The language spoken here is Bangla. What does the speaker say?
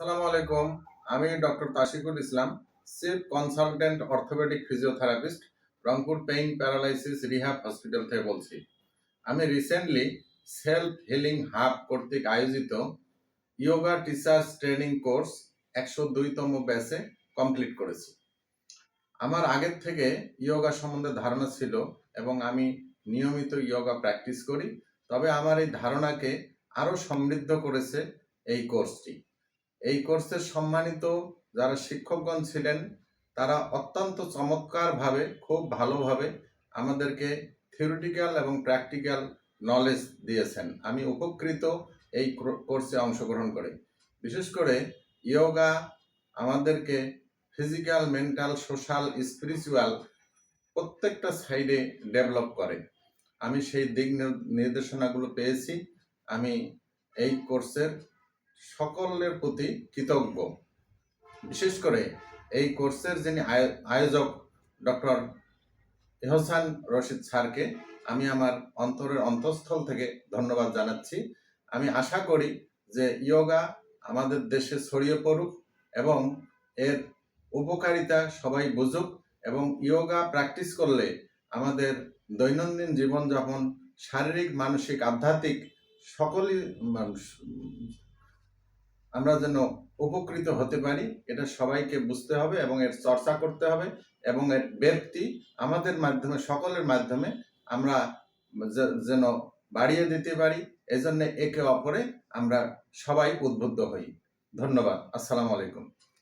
আসসালামু আলাইকুম। আমি doctor Tashikul Islam, chief consultant orthopaedic physiotherapist, Rangpur pain paralysis rehab hospital থেকে বলছি। আমি রিসেন্টলি সেলফ হিলিং হাব কর্তৃক আয়োজিত ইয়োগা টিচার্স ট্রেনিং কোর্স 102তম ব্যাচে কমপ্লিট করেছি। আমার আগের থেকে ইয়োগা সম্বন্ধে ধারণা ছিল এবং আমি নিয়মিত ইয়োগা প্র্যাকটিস করি। তবে আমার এই ধারণাকে আরও সমৃদ্ধ করেছে এই কোর্সটি। এই কোর্সের সম্মানিত যারা শিক্ষকগণ ছিলেন তারা অত্যন্ত চমৎকারভাবে খুব ভালোভাবে আমাদেরকে থিওরিটিক্যাল এবং প্র্যাকটিক্যাল নলেজ দিয়েছেন। আমি উপকৃত এই কোর্সে অংশগ্রহণ করে। বিশেষ করে ইয়োগা আমাদেরকে ফিজিক্যাল, মেন্টাল, সোশ্যাল, স্পিরিচুয়াল প্রত্যেকটা সাইডে ডেভেলপ করে। আমি সেই দিক নির্দেশনাগুলো পেয়েছি। আমি এই কোর্সের সকলের প্রতি কৃতজ্ঞ। বিশেষ করে এই কোর্সের যিনি আয়োজক ডক্টর এহসান রশিদ স্যারকে আমি আমার অন্তরের অন্তঃস্থল থেকে ধন্যবাদ জানাচ্ছি। আমি আশা করি যে ইয়োগা আমাদের দেশে ছড়িয়ে পড়ুক এবং এর উপকারিতা সবাই বুঝুক, এবং ইয়োগা প্র্যাকটিস করলে আমাদের দৈনন্দিন জীবনযাপন শারীরিক, মানসিক, আধ্যাত্মিক সকলই আমরা যেন উপকৃত হতে পারি, এটা সবাইকে বুঝতে হবে এবং এর চর্চা করতে হবে, এবং এর ব্যাপ্তি আমাদের মাধ্যমে, সকলের মাধ্যমে আমরা যেন বাড়িয়ে দিতে পারি। এজন্য একে অপরে আমরা সবাই উদ্বুদ্ধ হই। ধন্যবাদ। আসসালামু আলাইকুম।